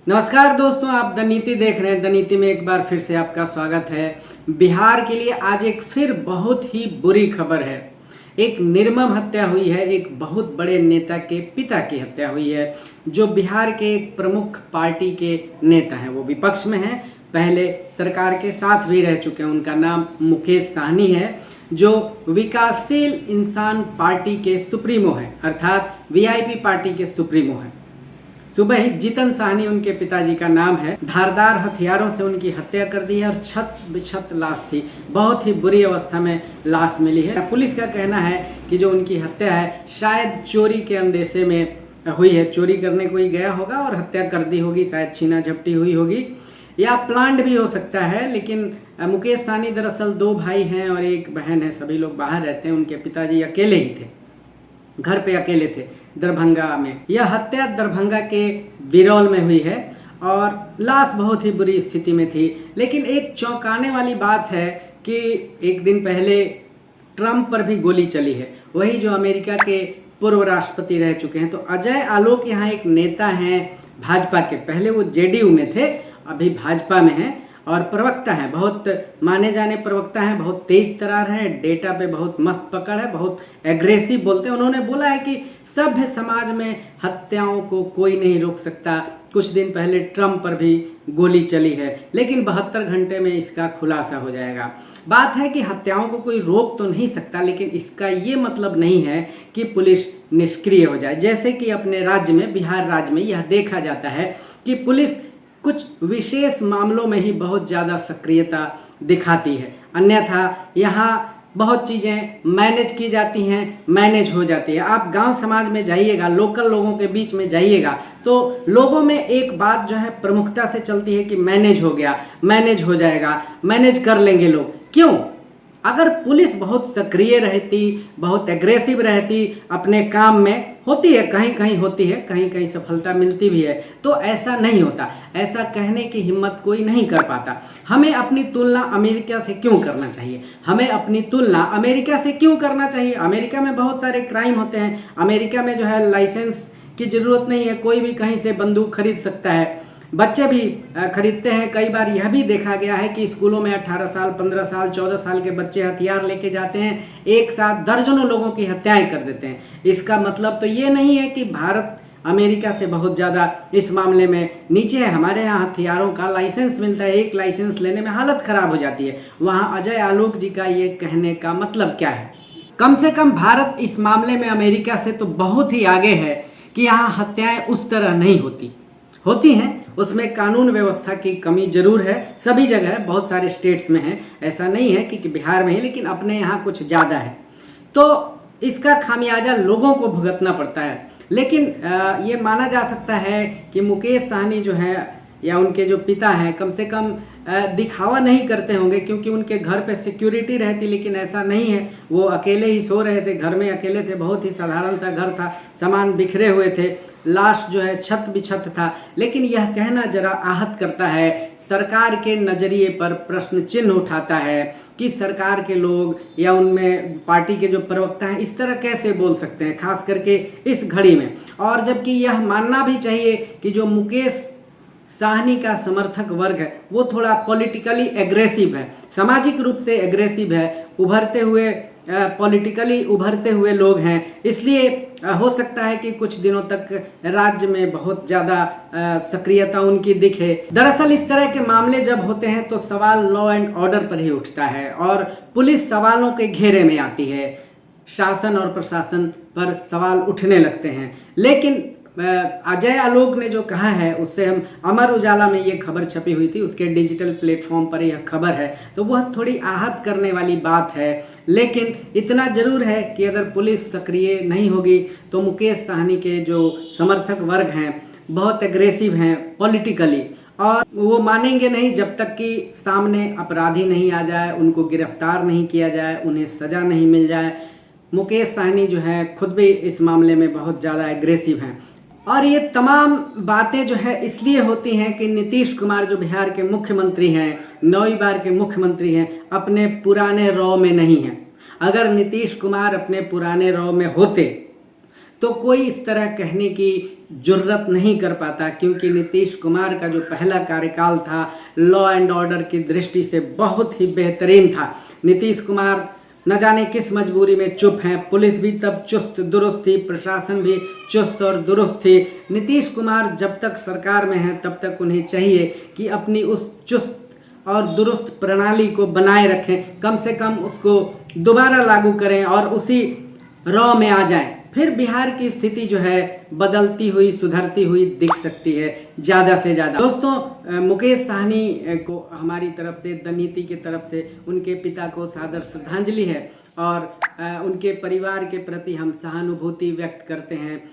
नमस्कार दोस्तों, आप द नीति देख रहे हैं। द नीति में एक बार फिर से आपका स्वागत है। बिहार के लिए आज एक फिर बहुत ही बुरी खबर है। एक निर्मम हत्या हुई है। एक बहुत बड़े नेता के पिता की हत्या हुई है, जो बिहार के एक प्रमुख पार्टी के नेता हैं। वो विपक्ष में हैं, पहले सरकार के साथ भी रह चुके हैं। उनका नाम मुकेश सहनी है, जो विकासशील इंसान पार्टी के सुप्रीमो हैं, अर्थात वीआईपी पार्टी के सुप्रीमो हैं। सुबह ही जितन सहनी उनके पिताजी का नाम है, धारदार हथियारों से उनकी हत्या कर दी है और छत बिछत लाश थी। बहुत ही बुरी अवस्था में लाश मिली है। पुलिस का कहना है कि जो उनकी हत्या है शायद चोरी के अंदेशे में हुई है। चोरी करने कोई गया होगा और हत्या कर दी होगी, शायद छीना झपटी हुई होगी या प्लांट भी हो सकता है। लेकिन मुकेश सहनी दरअसल 2 भाई हैं और एक बहन है। सभी लोग बाहर रहते हैं। उनके पिताजी अकेले ही थे, घर पे अकेले थे दरभंगा में। यह हत्या दरभंगा के बिरौल में हुई है और लाश बहुत ही बुरी स्थिति में थी। लेकिन एक चौंकाने वाली बात है कि एक दिन पहले ट्रंप पर भी गोली चली है, वही जो अमेरिका के पूर्व राष्ट्रपति रह चुके हैं। तो अजय आलोक यहाँ एक नेता हैं भाजपा के। पहले वो जेडीयू में थे, अभी भाजपा में हैं और प्रवक्ता हैं, बहुत माने जाने प्रवक्ता हैं। बहुत तेज तरार हैं, डेटा पे बहुत मस्त पकड़ है, बहुत एग्रेसिव बोलते हैं। उन्होंने बोला है कि सभ्य समाज में हत्याओं को कोई नहीं रोक सकता। कुछ दिन पहले ट्रंप पर भी गोली चली है, लेकिन 72 घंटे में इसका खुलासा हो जाएगा। बात है कि हत्याओं को कोई रोक तो नहीं सकता, लेकिन इसका ये मतलब नहीं है कि पुलिस निष्क्रिय हो जाए। जैसे कि अपने राज्य में, बिहार राज्य में यह देखा जाता है कि पुलिस कुछ विशेष मामलों में ही बहुत ज़्यादा सक्रियता दिखाती है, अन्यथा यहाँ बहुत चीज़ें मैनेज की जाती हैं, मैनेज हो जाती है। आप गांव समाज में जाइएगा, लोकल लोगों के बीच में जाइएगा, तो लोगों में एक बात जो है प्रमुखता से चलती है कि मैनेज हो गया, मैनेज हो जाएगा, मैनेज कर लेंगे लोग। क्यों? अगर पुलिस बहुत सक्रिय रहती, बहुत एग्रेसिव रहती अपने काम में, होती है कहीं कहीं होती है, कहीं कहीं सफलता मिलती भी है, तो ऐसा नहीं होता। ऐसा कहने की हिम्मत कोई नहीं कर पाता। हमें अपनी तुलना अमेरिका से क्यों करना चाहिए? हमें अपनी तुलना अमेरिका से क्यों करना चाहिए? अमेरिका में बहुत सारे क्राइम होते हैं। अमेरिका में जो है लाइसेंस की ज़रूरत नहीं है, कोई भी कहीं से बंदूक खरीद सकता है, बच्चे भी खरीदते हैं। कई बार यह भी देखा गया है कि स्कूलों में 18 साल, 15 साल, 14 साल के बच्चे हथियार लेके जाते हैं, एक साथ दर्जनों लोगों की हत्याएं कर देते हैं। इसका मतलब तो ये नहीं है कि भारत अमेरिका से बहुत ज़्यादा इस मामले में नीचे है। हमारे यहाँ हथियारों का लाइसेंस मिलता है, एक लाइसेंस लेने में हालत ख़राब हो जाती है। वहाँ अजय आलोक जी का ये कहने का मतलब क्या है? कम से कम भारत इस मामले में अमेरिका से तो बहुत ही आगे है कि यहाँ हत्याएं उस तरह नहीं होती हैं। उसमें कानून व्यवस्था की कमी जरूर है, सभी जगह है, बहुत सारे स्टेट्स में है। ऐसा नहीं है कि बिहार में है, लेकिन अपने यहाँ कुछ ज़्यादा है, तो इसका खामियाजा लोगों को भुगतना पड़ता है। लेकिन ये माना जा सकता है कि मुकेश सहनी जो है या उनके जो पिता हैं, कम से कम दिखावा नहीं करते होंगे, क्योंकि उनके घर पे सिक्योरिटी रहती। लेकिन ऐसा नहीं है, वो अकेले ही सो रहे थे, घर में अकेले थे। बहुत ही साधारण सा घर था, सामान बिखरे हुए थे, लाश जो है छत बिछत था। लेकिन यह कहना जरा आहत करता है, सरकार के नज़रिए पर प्रश्न चिन्ह उठाता है कि सरकार के लोग या उनमें पार्टी के जो प्रवक्ता हैं इस तरह कैसे बोल सकते हैं, खास करके इस घड़ी में। और जबकि यह मानना भी चाहिए कि जो मुकेश सहनी का समर्थक वर्ग है वो थोड़ा पॉलिटिकली एग्रेसिव है, सामाजिक रूप से एग्रेसिव है, पॉलिटिकली उभरते हुए लोग हैं। इसलिए हो सकता है कि कुछ दिनों तक राज्य में बहुत ज़्यादा सक्रियता उनकी दिखे। दरअसल इस तरह के मामले जब होते हैं तो सवाल लॉ एंड ऑर्डर पर ही उठता है और पुलिस सवालों के घेरे में आती है, शासन और प्रशासन पर सवाल उठने लगते हैं। लेकिन अजय आलोक ने जो कहा है उससे हम, अमर उजाला में ये खबर छपी हुई थी, उसके डिजिटल प्लेटफॉर्म पर यह खबर है, तो वह थोड़ी आहत करने वाली बात है। लेकिन इतना जरूर है कि अगर पुलिस सक्रिय नहीं होगी तो मुकेश सहनी के जो समर्थक वर्ग हैं बहुत एग्रेसिव हैं पॉलिटिकली, और वो मानेंगे नहीं जब तक कि सामने अपराधी नहीं आ जाए, उनको गिरफ्तार नहीं किया जाए, उन्हें सज़ा नहीं मिल जाए। मुकेश सहनी जो है खुद भी इस मामले में बहुत ज़्यादा एग्रेसिव हैं। और ये तमाम बातें जो है इसलिए होती हैं कि नीतीश कुमार जो बिहार के मुख्यमंत्री हैं, 9वीं बार के मुख्यमंत्री हैं, अपने पुराने रॉ में नहीं हैं। अगर नीतीश कुमार अपने पुराने रॉ में होते तो कोई इस तरह कहने की जुर्रत नहीं कर पाता, क्योंकि नीतीश कुमार का जो पहला कार्यकाल था लॉ एंड ऑर्डर की दृष्टि से बहुत ही बेहतरीन था। नीतीश कुमार न जाने किस मजबूरी में चुप हैं, पुलिस भी तब चुस्त दुरुस्त थी, प्रशासन भी चुस्त और दुरुस्त थी। नीतीश कुमार जब तक सरकार में हैं तब तक उन्हें चाहिए कि अपनी उस चुस्त और दुरुस्त प्रणाली को बनाए रखें, कम से कम उसको दोबारा लागू करें और उसी रॉ में आ जाएं। फिर बिहार की स्थिति जो है बदलती हुई सुधरती हुई दिख सकती है ज़्यादा से ज़्यादा। दोस्तों, मुकेश साहनी को हमारी तरफ से, द नीति की तरफ से उनके पिता को सादर श्रद्धांजलि है और उनके परिवार के प्रति हम सहानुभूति व्यक्त करते हैं।